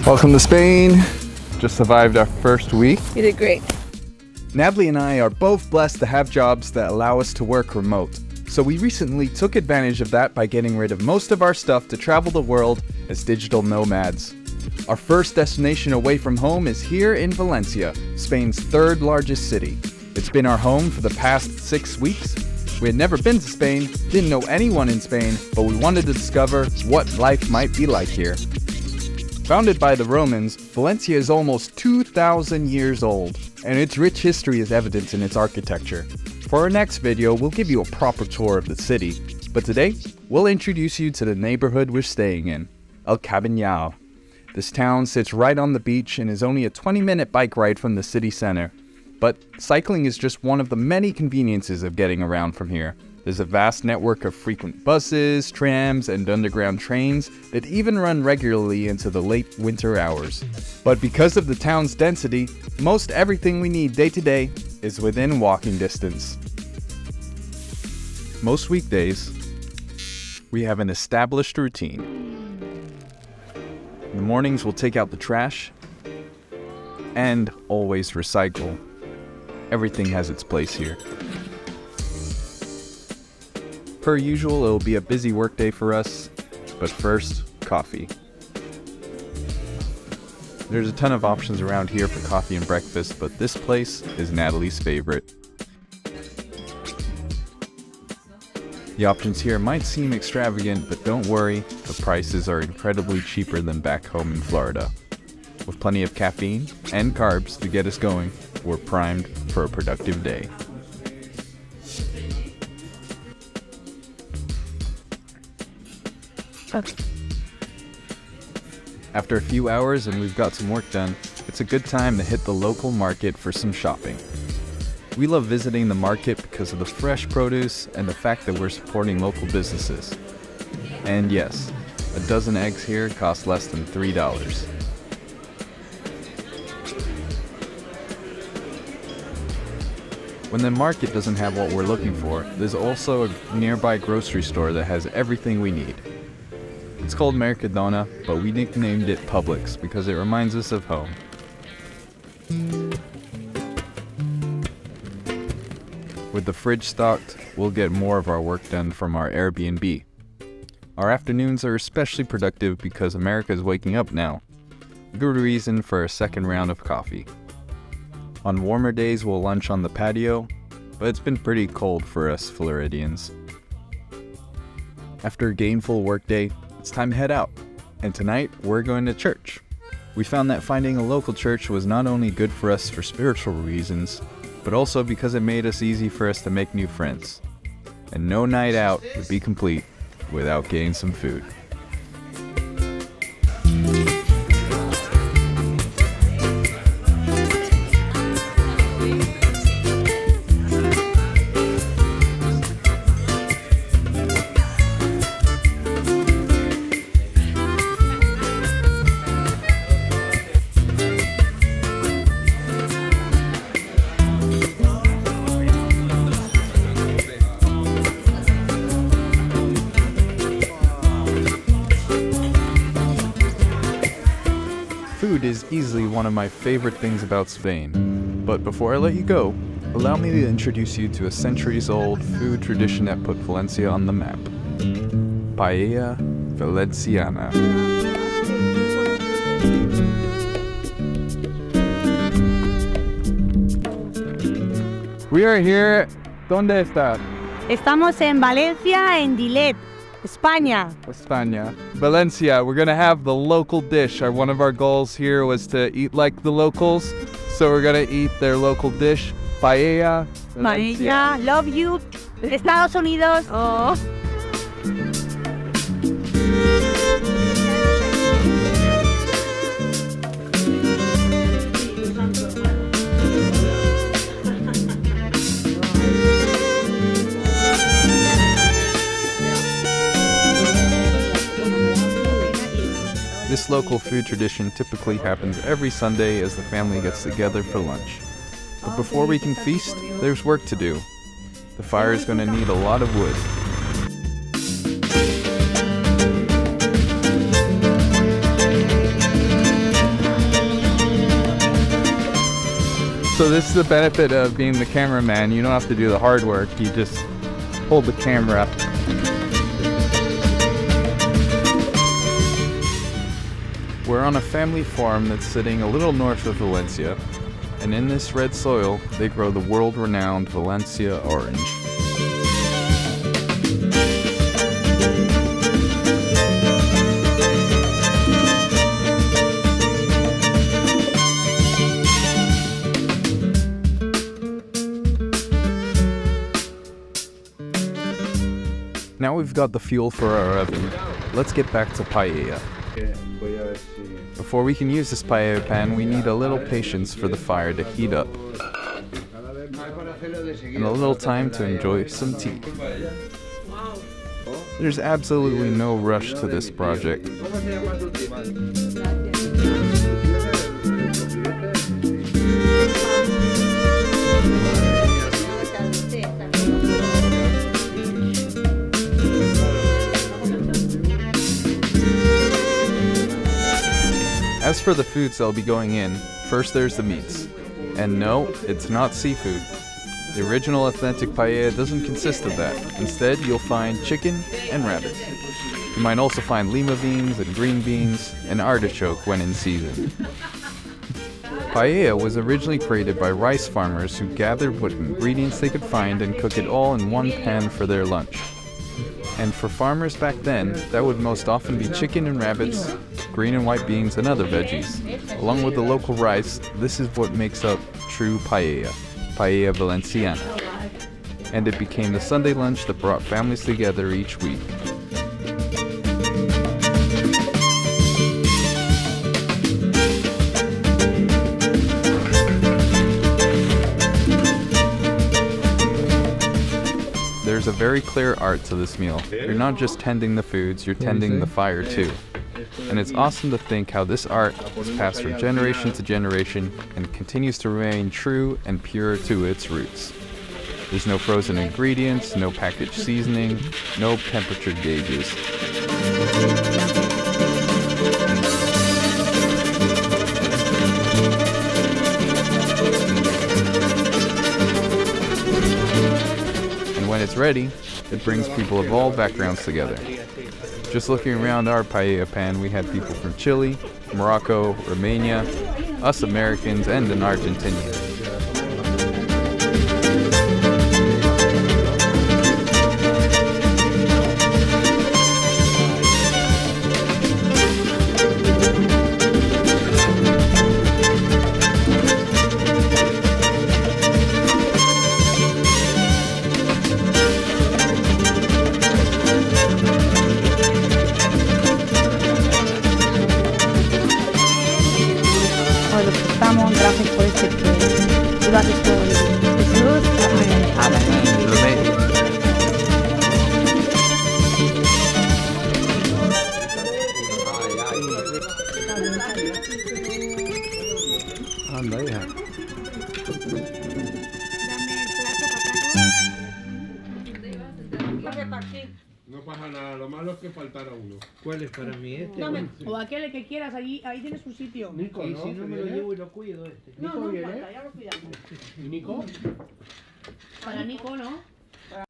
Welcome to Spain. Just survived our first week. You did great. Natalie and I are both blessed to have jobs that allow us to work remote. So we recently took advantage of that by getting rid of most of our stuff to travel the world as digital nomads. Our first destination away from home is here in Valencia, Spain's third largest city. It's been our home for the past 6 weeks. We had never been to Spain, didn't know anyone in Spain, but we wanted to discover what life might be like here. Founded by the Romans, Valencia is almost 2,000 years old, and its rich history is evident in its architecture. For our next video, we'll give you a proper tour of the city, but today, we'll introduce you to the neighborhood we're staying in, El Cabañal. This town sits right on the beach and is only a 20-minute bike ride from the city center. But cycling is just one of the many conveniences of getting around from here. There's a vast network of frequent buses, trams, and underground trains that even run regularly into the late winter hours. But because of the town's density, most everything we need day to day is within walking distance. Most weekdays, we have an established routine. In the mornings, we'll take out the trash and always recycle. Everything has its place here. Per usual, it'll be a busy workday for us, but first, coffee. There's a ton of options around here for coffee and breakfast, but this place is Natalie's favorite. The options here might seem extravagant, but don't worry, the prices are incredibly cheaper than back home in Florida. With plenty of caffeine and carbs to get us going, we're primed for a productive day. After a few hours and we've got some work done, it's a good time to hit the local market for some shopping. We love visiting the market because of the fresh produce and the fact that we're supporting local businesses. And yes, a dozen eggs here cost less than $3. When the market doesn't have what we're looking for, there's also a nearby grocery store that has everything we need. It's called Mercadona, but we nicknamed it Publix because it reminds us of home. With the fridge stocked, we'll get more of our work done from our Airbnb. Our afternoons are especially productive because America is waking up now. A good reason for a second round of coffee. On warmer days, we'll lunch on the patio, but it's been pretty cold for us Floridians. After a gainful workday, it's time to head out, and tonight we're going to church. We found that finding a local church was not only good for us for spiritual reasons, but also because it made it easy for us to make new friends. And no night out would be complete without getting some food. Food is easily one of my favorite things about Spain. But before I let you go, allow me to introduce you to a centuries-old food tradition that put Valencia on the map. Paella Valenciana. We are here. ¿Dónde está? Estamos en Valencia, en Dilet, España. España. Valencia, we're gonna have the local dish. One of our goals here was to eat like the locals, so we're gonna eat their local dish, Paella Valenciana. Paella, love you. Estados Unidos. Oh. This local food tradition typically happens every Sunday as the family gets together for lunch. But before we can feast, there's work to do. The fire is going to need a lot of wood. So this is the benefit of being the cameraman. You don't have to do the hard work. You just hold the camera. We're on a family farm that's sitting a little north of Valencia, and in this red soil, they grow the world-renowned Valencia orange. Now we've got the fuel for our oven, let's get back to paella. Before we can use this paella pan, we need a little patience for the fire to heat up, and a little time to enjoy some tea. There's absolutely no rush to this project. As for the foods that'll be going in, first there's the meats. And no, it's not seafood. The original authentic paella doesn't consist of that. Instead, you'll find chicken and rabbit. You might also find lima beans and green beans and artichoke when in season. Paella was originally created by rice farmers who gathered what ingredients they could find and cook it all in one pan for their lunch. And for farmers back then, that would most often be chicken and rabbits, green and white beans, and other veggies. Along with the local rice, this is what makes up true paella, Paella Valenciana. And it became the Sunday lunch that brought families together each week. There's a very clear art to this meal. You're not just tending the foods, you're tending the fire too. And it's awesome to think how this art is passed from generation to generation and continues to remain true and pure to its roots. There's no frozen ingredients, no packaged seasoning, no temperature gauges. When it's ready, it brings people of all backgrounds together. Just looking around our paella pan, we had people from Chile, Morocco, Romania, us Americans, and an Argentinian. Gracias por este que iba a Anda, hija. No pasa nada, lo malo es que faltara uno. ¿Cuál es para mí? Este o aquel que quieras, ahí tienes su sitio. Nico, y ¿no? si no me lo llevo y lo cuido este. No, no falta, ya lo cuidamos. ¿Y Nico? Para Nico, ¿no?